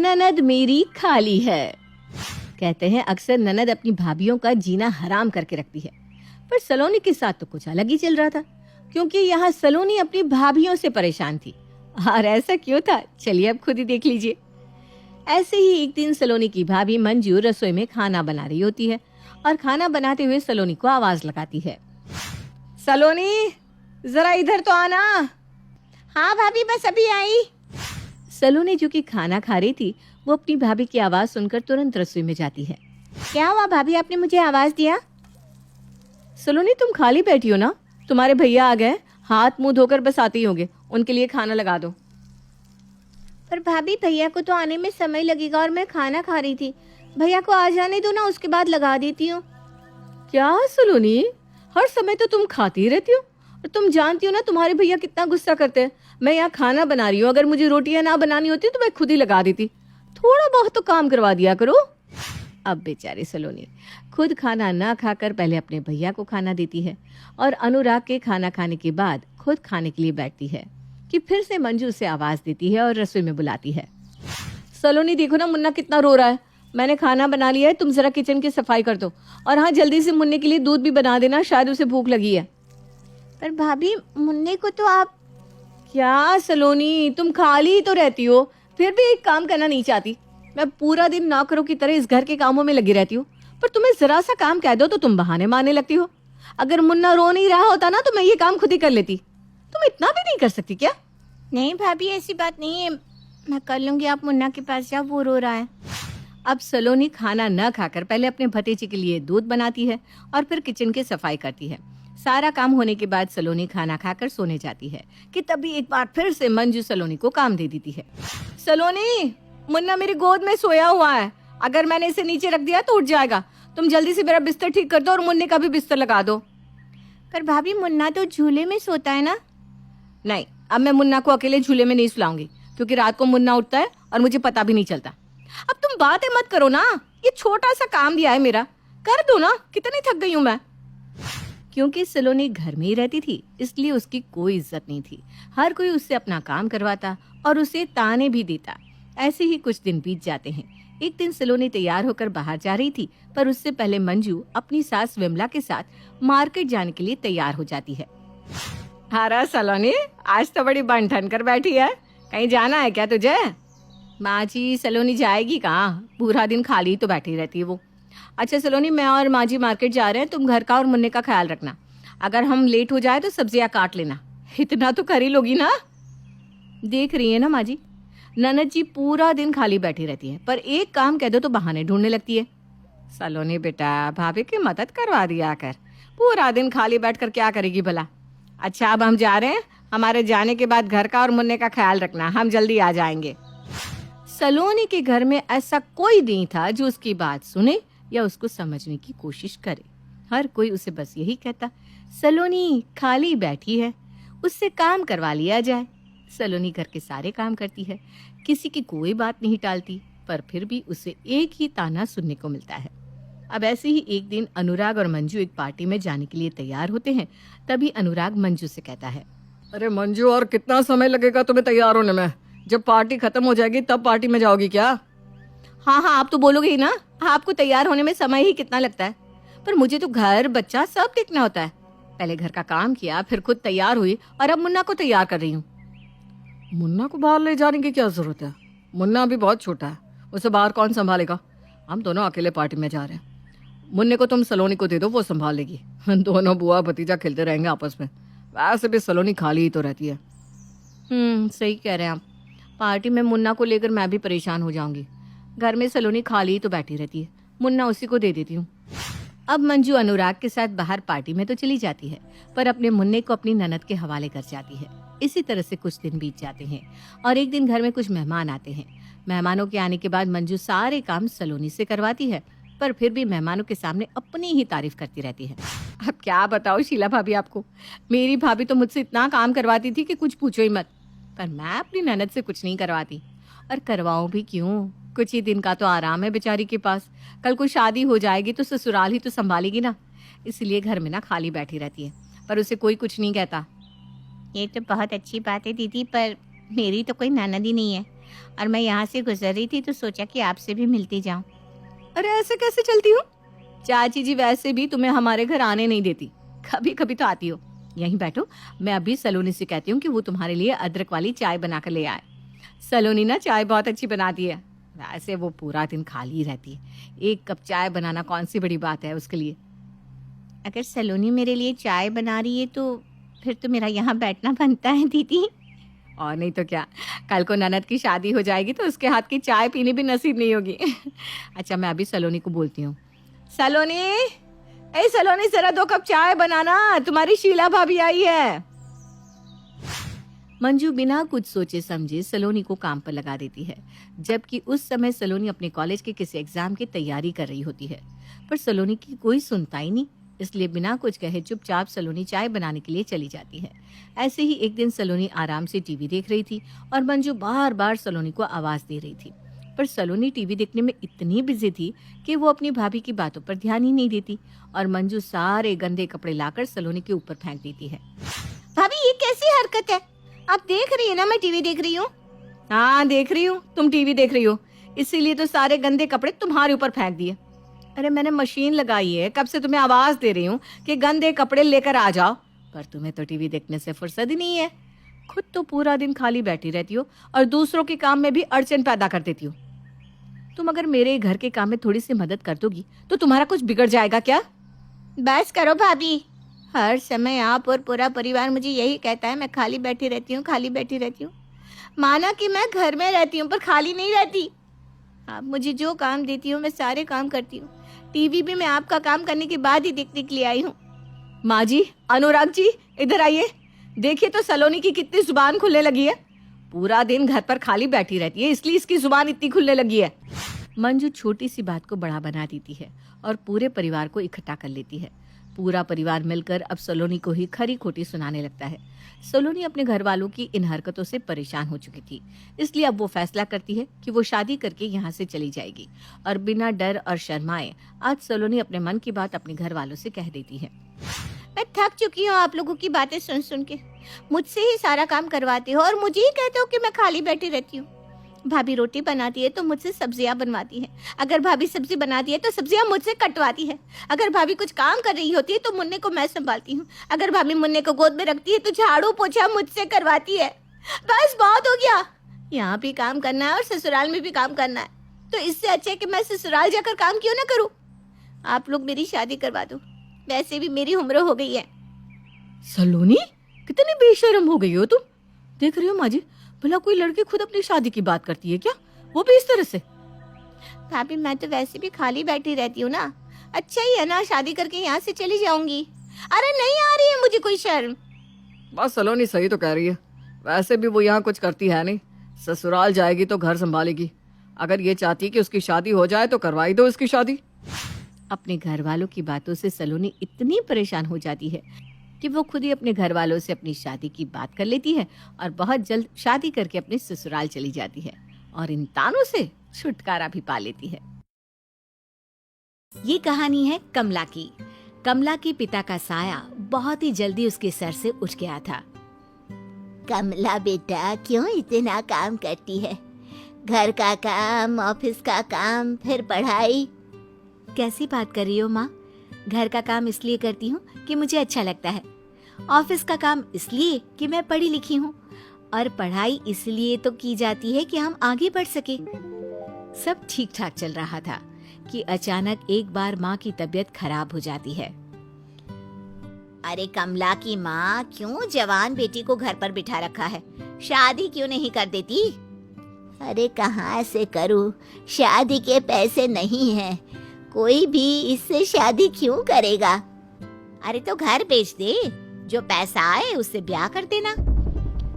ननद मेरी खाली है। कहते हैं अक्सर ननद अपनी भाभीियों का जीना हराम करके रखती है, पर सलोनी के साथ तो कुछ अलग ही चल रहा था, क्योंकि यहाँ सलोनी अपनी भाभीियों से परेशान थी। और ऐसा क्यों था, चलिए अब खुद ही देख लीजिए। ऐसे ही एक दिन सलोनी की भाभी मंजू रसोई में खाना बना रही होती है और खाना बनाते हुए सलोनी को आवाज लगाती है, सलोनी जरा इधर तो आना। हाँ भाभी, बस अभी आई। सलोनी जो कि खाना खा रही थी, वो अपनी भाभी की आवाज सुनकर तुरंत रसोई में जाती है। क्या हुआ भाभी, आपने मुझे आवाज दिया? सलोनी तुम खाली बैठी हो ना, तुम्हारे भैया आ गए, हाथ मुंह धोकर बस आते ही होंगे, उनके लिए खाना लगा दो। पर भाभी भैया को तो आने में समय लगेगा और मैं खाना खा रही थी, भैया को आ जाने दो ना, उसके बाद लगा देती हूँ। क्या सलोनी, हर समय तो तुम खाती ही रहती हो, और तुम जानती हो ना तुम्हारे भैया कितना गुस्सा करते हैं। मैं यहाँ खाना बना रही हूँ, अगर मुझे रोटियां ना बनानी होती तो मैं खुद ही लगा देती, थोड़ा बहुत तो काम करवा दिया करो। अब बेचारी सलोनी खुद खाना ना खाकर पहले अपने भैया को खाना देती है और अनुराग के खाना खाने के बाद खुद खाने के लिए बैठती है कि फिर से मंजू उसे आवाज देती है और रसोई में बुलाती है। सलोनी देखो ना, मुन्ना कितना रो रहा है, मैंने खाना बना लिया है, तुम जरा किचन की सफाई कर दो, और हाँ जल्दी से मुन्ने के लिए दूध भी बना देना, शायद उसे भूख लगी है। पर भाभी मुन्ने को तो आप। क्या सलोनी, तुम खाली ही तो रहती हो, फिर भी एक काम करना नहीं चाहती? मैं पूरा दिन नौकरों की तरह इस घर के कामों में लगी रहती हूँ, पर तुम्हें जरा सा काम कह दो तो तुम बहाने मारने लगती हो। अगर मुन्ना रो नहीं रहा होता ना तो मैं ये काम खुद ही कर लेती, तुम इतना भी नहीं कर सकती क्या? नहीं भाभी, ऐसी बात नहीं है, मैं कर लूंगी, आप मुन्ना के पास जाओ, वो रो रहा है। अब सलोनी खाना न खाकर पहले अपने भतीजे के लिए दूध बनाती है और फिर किचन की सफाई करती है। सारा काम होने के बाद सलोनी खाना खाकर सोने जाती है कि तभी एक बार फिर से मंजू सलोनी को काम दे देती है। सलोनी, मुन्ना मेरी गोद में सोया हुआ है, अगर मैंने इसे नीचे रख दिया तो उठ जाएगा, तुम जल्दी से मेरा बिस्तर ठीक कर दो और मुन्ने का भी बिस्तर लगा दो। पर भाभी मुन्ना तो झूले में सोता है ना। नहीं, अब मैं मुन्ना को अकेले झूले में नहीं सुलाऊंगी, क्योंकि रात को मुन्ना उठता है और मुझे पता भी नहीं चलता। अब तुम बातें मत करो ना, ये छोटा सा काम दिया है मेरा, कर दो ना, कितनी थक गई हूं मैं। क्योंकि सलोनी घर में ही रहती थी, इसलिए उसकी कोई इज्जत नहीं थी, हर कोई उससे अपना काम करवाता और उसे ताने भी देता। ऐसे ही कुछ दिन बीत जाते हैं। एक दिन सलोनी तैयार होकर बाहर जा रही थी, पर उससे पहले मंजू अपनी सास विमला के साथ मार्केट जाने के लिए तैयार हो जाती है। अरे सलोनी, आज तो बड़ी बन ठन कर बैठी है, कहीं जाना है क्या तुझे? माँ जी, सलोनी जाएगी कहाँ, पूरा दिन खाली तो बैठी रहती है वो। अच्छा सलोनी, मैं और माँ जी मार्केट जा रहे हैं, तुम घर का और मुन्ने का ख्याल रखना, अगर हम लेट हो जाए तो सब्जियां काट लेना, इतना तो कर ही लोगी ना। देख रही है ना माँ जी, ननद जी पूरा दिन खाली बैठी रहती है, पर एक काम कह दो तो बहाने ढूंढने लगती है। सलोनी बेटा, भाभी की मदद करवा दिया कर, पूरा दिन खाली बैठकर क्या करेगी भला। अच्छा अब हम जा रहे हैं, हमारे जाने के बाद घर का और मुन्ने का ख्याल रखना, हम जल्दी आ जाएंगे। सलोनी के घर में ऐसा कोई नहीं था जो उसकी बात सुने या उसको समझने की कोशिश करे। हर कोई उसे बस यही कहता, सलोनी खाली बैठी है, उससे काम करवा लिया जाए। सलोनी घर के सारे काम करती है, किसी की कोई बात नहीं टालती, पर फिर भी उसे एक ही ताना सुनने को मिलता है। अब ऐसे ही एक दिन अनुराग और मंजू एक पार्टी में जाने के लिए तैयार होते हैं। तभी अनुराग मंजू से कहता है, अरे मंजू, और कितना समय लगेगा तुम्हें तैयार होने में? जब पार्टी खत्म हो जाएगी तब पार्टी में जाओगी क्या? हाँ हाँ, आप तो बोलोगे ही ना, आपको तैयार होने में समय ही कितना लगता है, पर मुझे तो घर बच्चा सब देखना होता है। पहले घर का काम किया, फिर खुद तैयार हुई, और अब मुन्ना को तैयार कर रही हूँ। मुन्ना को बाहर ले जाने की क्या जरूरत है? मुन्ना अभी बहुत छोटा है, उसे बाहर कौन संभालेगा? हम दोनों अकेले पार्टी में जा रहे हैं, मुन्ने को तुम सलोनी को दे दो, वो संभाल लेगी। दोनों बुआ भतीजा खेलते रहेंगे आपस में, वैसे भी सलोनी खाली ही तो रहती है। सही कह रहे हैं आप, पार्टी में मुन्ना को लेकर मैं भी परेशान हो जाऊंगी, घर में सलोनी खाली ही तो बैठी रहती है, मुन्ना उसी को दे देती हूँ। अब मंजू अनुराग के साथ बाहर पार्टी में तो चली जाती है, पर अपने मुन्ने को अपनी ननद के हवाले कर जाती है। इसी तरह से कुछ दिन बीत जाते हैं और एक दिन घर में कुछ मेहमान आते हैं। मेहमानों के आने के बाद मंजू सारे काम सलोनी से करवाती है, पर फिर भी मेहमानों के सामने अपनी ही तारीफ करती रहती है। अब क्या बताओ शीला भाभी आपको, मेरी भाभी तो मुझसे इतना काम करवाती थी कि कुछ पूछो ही मत, पर मैं अपनी ननद से कुछ नहीं करवाती, और करवाऊं भी क्यों, कुछ ही दिन का तो आराम है बेचारी के पास, कल को शादी हो जाएगी तो ससुराल ही तो संभालेगी ना, इसलिए घर में ना खाली बैठी रहती है, पर उसे कोई कुछ नहीं कहता। ये तो बहुत अच्छी बात है दीदी, पर मेरी तो कोई ननद ही नहीं है, और मैं यहाँ से गुजर रही थी तो सोचा कि आपसे भी मिलती जाऊं। अरे ऐसे कैसे चलती हो? चाची जी वैसे भी तुम्हें हमारे घर आने नहीं देती, कभी कभी तो आती हो। यहीं बैठो, मैं अभी सलोनी से कहती हूँ कि वो तुम्हारे लिए अदरक वाली चाय बना कर ले आए। सलोनी ना चाय बहुत अच्छी बनाती है। वैसे वो पूरा दिन खाली रहती है, एक कप चाय बनाना कौन सी बड़ी बात है उसके लिए। अगर सलोनी मेरे लिए चाय बना रही है तो फिर तो मेरा यहाँ बैठना बनता है दीदी। और नहीं तो क्या, कल को ननद की शादी हो जाएगी तो उसके हाथ की चाय पीनी भी नसीब नहीं होगी। अच्छा, मैं अभी सलोनी को बोलती हूँ। सलोनी, ए सलोनी, जरा 2 कप चाय बनाना, तुम्हारी शीला भाभी आई है। मंजू बिना कुछ सोचे समझे सलोनी को काम पर लगा देती है, जबकि उस समय सलोनी अपने कॉलेज के किसी एग्जाम की तैयारी कर रही होती है। पर सलोनी की कोई सुनता ही नहीं, इसलिए बिना कुछ कहे चुपचाप सलोनी चाय बनाने के लिए चली जाती है। ऐसे ही एक दिन सलोनी आराम से टीवी देख रही थी और मंजू बार बार सलोनी को आवाज दे रही थी, पर सलोनी टीवी देखने में इतनी बिजी थी कि वो अपनी भाभी की बातों पर ध्यान ही नहीं देती और मंजू सारे गंदे कपड़े लाकर सलोनी के ऊपर फेंक देती है। भाभी ये कैसी हरकत है? आप देख रही है ना मैं टीवी देख रही हूँ। हाँ देख रही हूँ, तुम टीवी देख रही हो, इसीलिए तो सारे गंदे कपड़े तुम्हारे ऊपर फेंक दिए। अरे मैंने मशीन लगाई है, कब से तुम्हें आवाज दे रही हूँ कि गंदे कपड़े लेकर आ जाओ, पर तुम्हें तो टीवी देखने से फुर्सत ही नहीं है। खुद तो पूरा दिन खाली बैठी रहती हो और दूसरों के काम में भी अड़चन पैदा कर देती हो। तुम अगर मेरे घर के काम में थोड़ी सी मदद कर दोगी तो तुम्हारा कुछ बिगड़ जाएगा क्या? बस करो भाभी, हर समय आप और पूरा परिवार मुझे यही कहता है मैं खाली बैठी रहती हूँ, खाली बैठी रहती हूँ। माना कि मैं घर में रहती हूँ पर खाली नहीं रहती। आप मुझे जो काम देती हो मैं सारे काम करती हूँ। टीवी भी मैं आपका काम करने के बाद ही देखने के लिए आई हूँ। माँ जी, अनुराग जी, इधर आइए, देखिए तो सलोनी की कितनी जुबान खुलने लगी है। पूरा दिन घर पर खाली बैठी रहती है, इसलिए इसकी जुबान इतनी खुलने लगी है। मंजू छोटी सी बात को बड़ा बना देती है और पूरे परिवार को इकट्ठा कर लेती है। पूरा परिवार मिलकर अब सलोनी को ही खरी खोटी सुनाने लगता है। सलोनी अपने घर वालों की इन हरकतों से परेशान हो चुकी थी, इसलिए अब वो फैसला करती है कि वो शादी करके यहाँ से चली जाएगी और बिना डर और शर्माए आज सलोनी अपने मन की बात अपने घर वालों से कह देती है। मैं थक चुकी हूँ आप लोगों की बातें सुन सुन के। मुझसे ही सारा काम करवाते हो और मुझे ही कहते हो कि मैं खाली बैठी रहती हूँ। भाभी रोटी बनाती है तो मुझसे सब्जियां बनवाती है, अगर भाभी सब्जी बनाती है तो सब्जियां मुझसे कटवाती है। अगर भाभी कुछ काम कर रही होती है तो मुन्ने को मैं संभालती हूँ। अगर भाभी मुन्ने को गोद में रखती है तो झाड़ू पोछा मुझसे करवाती है। बस बहुत हो गया, यहाँ भी काम करना है और ससुराल में भी काम करना है, तो इससे अच्छा है कि मैं ससुराल जाकर काम क्यों ना करूँ। आप लोग मेरी शादी करवा दो, वैसे भी मेरी उम्र हो गई है। सलोनी, कितनी बेशर्म हो गई हो तुम। देख रही हो माँ जी, भला कोई लड़की खुद अपनी शादी की बात करती है क्या, वो भी इस तरह से? भाभी मैं तो वैसे भी खाली बैठी रहती हूँ ना, अच्छा ही है ना, शादी करके यहाँ से चली जाऊंगी। अरे नहीं आ रही है मुझे कोई शर्म। बस सलोनी सही तो कह रही है, वैसे भी वो यहाँ कुछ करती है नहीं, ससुराल जाएगी तो घर संभालेगी। अगर ये चाहती है कि उसकी शादी हो जाए तो करवाई दो उसकी शादी। अपने घर वालों की बातों से सलोनी इतनी परेशान हो जाती है कि वो खुद ही अपने घर वालों से अपनी शादी की बात कर लेती है और बहुत जल्द शादी करके अपने ससुराल चली जाती है और इन तानों से छुटकारा भी पा लेती है। ये कहानी है कमला की। कमला के पिता का साया बहुत ही जल्दी उसके सर से उठ गया था। कमला बेटा क्यों इतना काम करती है? घर का काम, ऑफिस का काम, फिर पढ़ाई। कैसी बात कर रही हो माँ? घर का काम इसलिए करती हूँ कि मुझे अच्छा लगता है, ऑफिस का काम इसलिए कि मैं पढ़ी लिखी हूँ, और पढ़ाई इसलिए तो की जाती है कि हम आगे बढ़ सके। सब ठीक ठाक चल रहा था कि अचानक एक बार माँ की तबीयत खराब हो जाती है। अरे कमला की माँ, क्यों जवान बेटी को घर पर बिठा रखा है? शादी क्यों नहीं कर देती? अरे कहाँ से करूँ, शादी के पैसे नहीं हैं, कोई भी इससे शादी क्यों करेगा? अरे तो घर बेच दे, जो पैसा आए उससे ब्याह कर देना।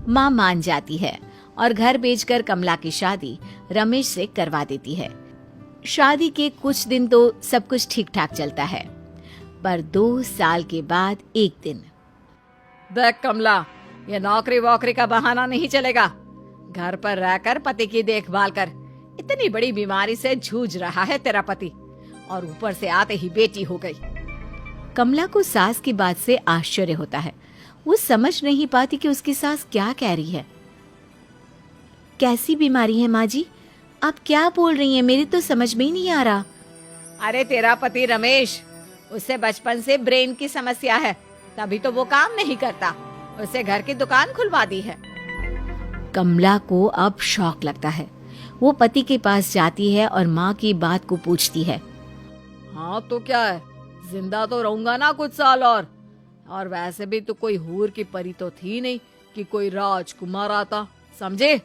माँ मान जाती है और घर बेचकर कमला की शादी रमेश से करवा देती है। शादी के कुछ दिन तो सब कुछ ठीक ठाक चलता है, पर 2 साल के बाद एक दिन। देख कमला, ये नौकरी वोकरी का बहाना नहीं चलेगा। घर पर रहकर पति की देखभाल कर। इतनी बड़ी बीमारी से जूझ रहा है तेरा पति, और ऊपर से आते ही बेटी हो गई। कमला को सास की बात से आश्चर्य होता है। वो समझ नहीं पाती कि उसकी सास क्या कह रही है। कैसी बीमारी है माँ जी? आप क्या बोल रही हैं? मेरी तो समझ में ही नहीं आ रहा। अरे तेरा पति रमेश, उसे बचपन से ब्रेन की समस्या है, तभी तो वो काम नहीं करता। उसे घर की दुकान खुलवा दी है। कमला को अब शौक लगता है। वो पति के पास जाती है और माँ की बात को पूछती है। हाँ तो क्या है, जिंदा तो रहूंगा ना कुछ साल और वैसे भी तो कोई हूर की परी तो थी नहीं कि कोई राजकुमार आता, समझे?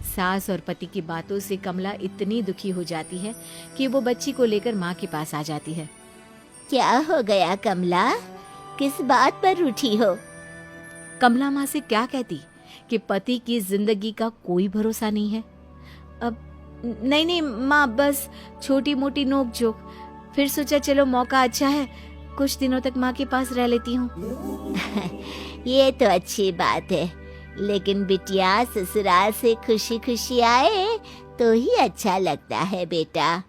सास और पति की बातों से कमला इतनी दुखी हो जाती है कि वो बच्ची को लेकर माँ के पास आ जाती है। क्या हो गया कमला? किस बात पर रूठी हो? कमला माँ से क्या कहती कि पति की जिंदगी का कोई भरोसा नहीं है। अब नहीं माँ, बस छोटी मोटी नोक झोंक। फिर सोचा चलो मौका अच्छा है, कुछ दिनों तक माँ के पास रह लेती हूँ। ये तो अच्छी बात है, लेकिन बिटिया ससुराल से खुशी खुशी आए तो ही अच्छा लगता है बेटा।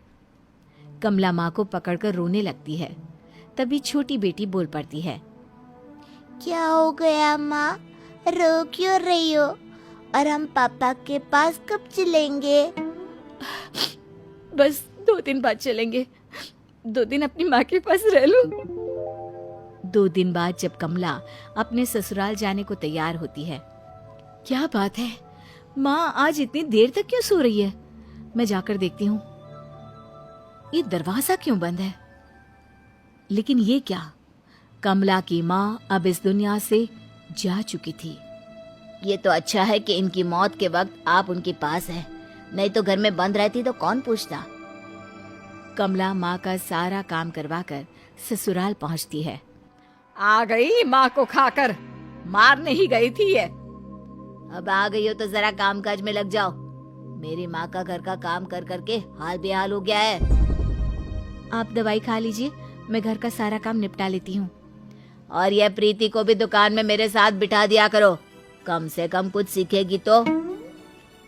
कमला माँ को पकड़कर रोने लगती है। तभी छोटी बेटी बोल पड़ती है। क्या हो गया माँ, रो क्यों रही हो? और हम पापा के पास कब चलेंगे? बस 2 दिन बाद चलेंगे। 2 दिन अपनी माँ के पास रह लो। 2 दिन बाद जब कमला अपने ससुराल जाने को तैयार होती है। क्या बात है, माँ आज इतनी देर तक क्यों सो रही है? मैं जाकर देखती हूँ। ये दरवाजा क्यों बंद है? लेकिन ये क्या? कमला की माँ अब इस दुनिया से जा चुकी थी। ये तो अच्छा है कि इनकी मौत के वक्त आप उनके पास हैं, नहीं तो घर में बंद रहती तो कौन पूछता। कमला माँ का सारा काम करवाकर ससुराल पहुँचती है। आ गई माँ को खाकर, मारने ही गई थी ये। अब आ गई हो तो जरा कामकाज में लग जाओ। मेरी माँ का घर का काम कर करके हाल बेहाल हो गया है। आप दवाई खा लीजिए, मैं घर का सारा काम निपटा लेती हूँ। और यह प्रीति को भी दुकान में मेरे साथ बिठा दिया करो, कम से कम कुछ सीखेगी तो।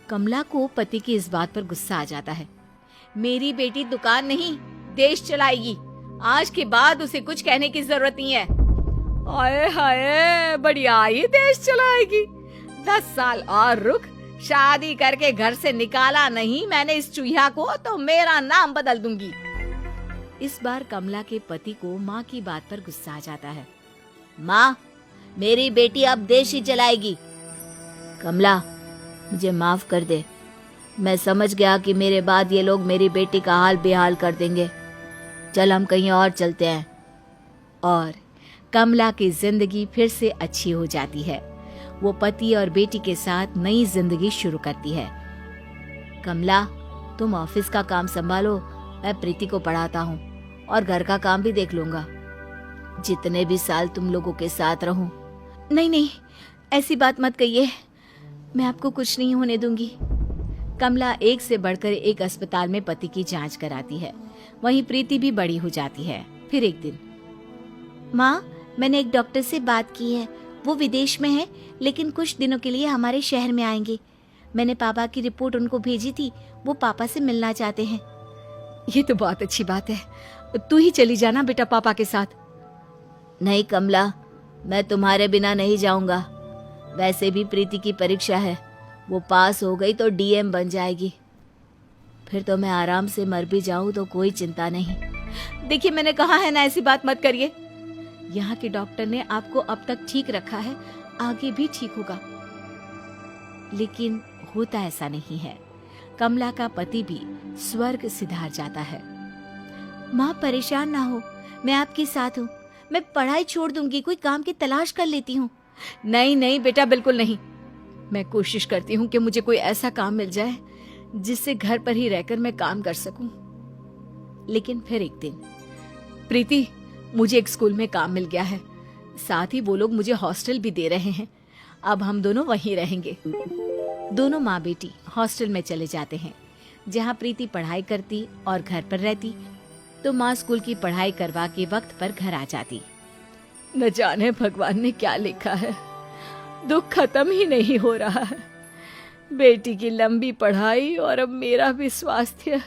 कमला को पति की इस बात पर गुस्सा आ जाता है। मेरी बेटी दुकान नहीं, देश चलाएगी। आज के बाद उसे कुछ कहने की जरूरत नहीं है। आए हाय, बढ़िया ही देश चलाएगी। 10 साल और रुक, शादी करके घर से निकाला नहीं मैंने इस चूहिया को तो मेरा नाम बदल दूंगी। इस बार कमला के पति को माँ की बात पर गुस्सा आ जाता है। माँ, मेरी बेटी अब देश ही चलाएगी। कमला, मुझे माफ कर दे। मैं समझ गया कि मेरे बाद ये लोग मेरी बेटी का हाल बेहाल कर देंगे। चल हम कहीं और चलते हैं। और कमला की जिंदगी फिर से अच्छी हो जाती है। वो पति और बेटी के साथ नई जिंदगी शुरू करती है। कमला, तुम ऑफिस का काम संभालो, मैं प्रीति को पढ़ाता हूँ और घर का काम भी देख लूंगा। जितने भी साल तुम लोगों के साथ रहूं। नहीं, ऐसी बात मत कहिए, मैं आपको कुछ नहीं होने दूंगी। कमला एक से बढ़कर एक अस्पताल में पति की जांच कराती है। वहीं प्रीति भी बड़ी हो जाती है। फिर एक दिन, माँ, मैंने एक डॉक्टर से बात की है। वो विदेश में है, लेकिन कुछ दिनों के लिए हमारे शहर में आएंगे। मैंने पापा की रिपोर्ट उनको भेजी थी, वो पापा से मिलना चाहते हैं। ये तो बहुत अच्छी बात है, तू ही चली जाना बेटा पापा के साथ। नहीं कमला, मैं तुम्हारे बिना नहीं जाऊंगा। वैसे भी प्रीति की परीक्षा है, वो पास हो गई तो डीएम बन जाएगी। फिर तो मैं आराम से मर भी जाऊं तो कोई चिंता नहीं। देखिए, मैंने कहा है ना ऐसी बात मत करिए। यहाँ के डॉक्टर ने आपको अब तक ठीक रखा है, आगे भी ठीक होगा। लेकिन होता ऐसा नहीं है। कमला का पति भी स्वर्ग सिधार जाता है। माँ, परेशान ना हो, मैं आपके साथ हूँ। मैं पढ़ाई छोड़ दूंगी, कोई काम की तलाश कर लेती हूँ। नहीं बेटा, बिल्कुल नहीं। मैं कोशिश करती हूँ कि मुझे कोई ऐसा काम मिल जाए जिससे घर पर ही रहकर मैं काम कर सकूं। लेकिन फिर एक दिन, प्रीति, मुझे एक स्कूल में काम मिल गया है, साथ ही वो लोग मुझे हॉस्टल भी दे रहे हैं। अब हम दोनों वहीं रहेंगे। दोनों माँ बेटी हॉस्टल में चले जाते हैं, जहाँ प्रीति पढ़ाई करती और घर पर रहती, तो माँ स्कूल की पढ़ाई करवा के वक्त पर घर आ जाती। न जाने भगवान ने क्या लिखा है, दुख खत्म ही नहीं हो रहा है। बेटी की लंबी पढ़ाई और अब मेरा भी स्वास्थ्य,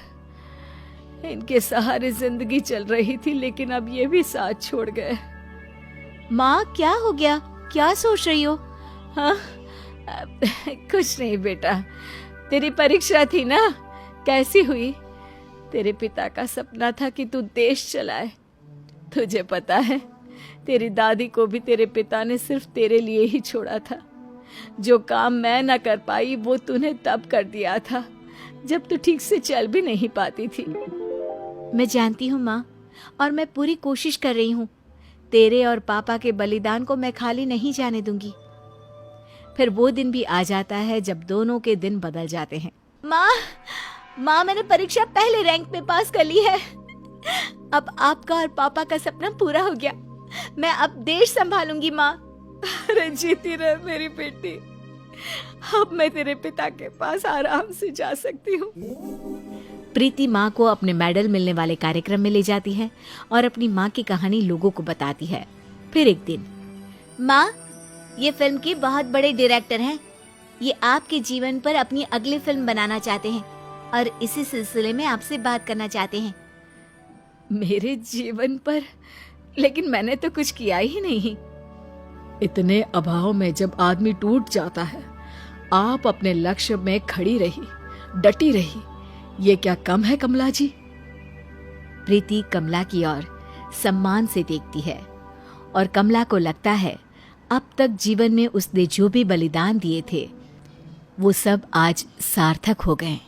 इनके सहारे जिंदगी चल रही थी, लेकिन अब ये भी साथ छोड़ गए। माँ, क्या हो गया? क्या सोच रही हो? हाँ, कुछ नहीं बेटा, तेरी परीक्षा थी ना, कैसी हुई? तेरे पिता का सपना था कि तू देश चलाए। तुझे पता है, तेरी दादी को भी तेरे पिता ने सिर्फ तेरे लिए ही छोड़ा था। जो काम मैं न कर पाई वो तूने तब कर दिया था, जब तू ठीक से चल भी नहीं पाती थी। मैं जानती हूँ माँ, और मैं पूरी कोशिश कर रही हूँ। तेरे और पापा के बलिदान को मैं खाली नहीं जाने दूंगी। फिर वो दिन भी आ जाता है जब दोनों के दिन बदल जाते हैं। माँ, मैंने परीक्षा पहले रैंक में पास कर ली है। अब आपका और पापा का सपना पूरा हो गया। मैं अब देश संभालूंगी माँ। अरे जीती रहे मेरी बेटी, अब मैं तेरे पिता के पास आराम से जा सकती हूँ। प्रीति माँ को अपने मेडल मिलने वाले कार्यक्रम में ले जाती है और अपनी माँ की कहानी लोगों को बताती है। फिर एक दिन, माँ, ये फिल्म के बहुत बड़े डायरेक्टर हैं। ये आपके जीवन पर अपनी अगली फिल्म बनाना चाहते हैं और इसी सिलसिले में आपसे बात करना चाहते हैं। मेरे जीवन पर? लेकिन मैंने तो कुछ किया ही नहीं। इतने अभाव में जब आदमी टूट जाता है, आप अपने लक्ष्य में खड़ी रही, डटी रही, ये क्या कम है कमला जी? प्रीति कमला की ओर सम्मान से देखती है और कमला को लगता है अब तक जीवन में उसने जो भी बलिदान दिए थे वो सब आज सार्थक हो गए।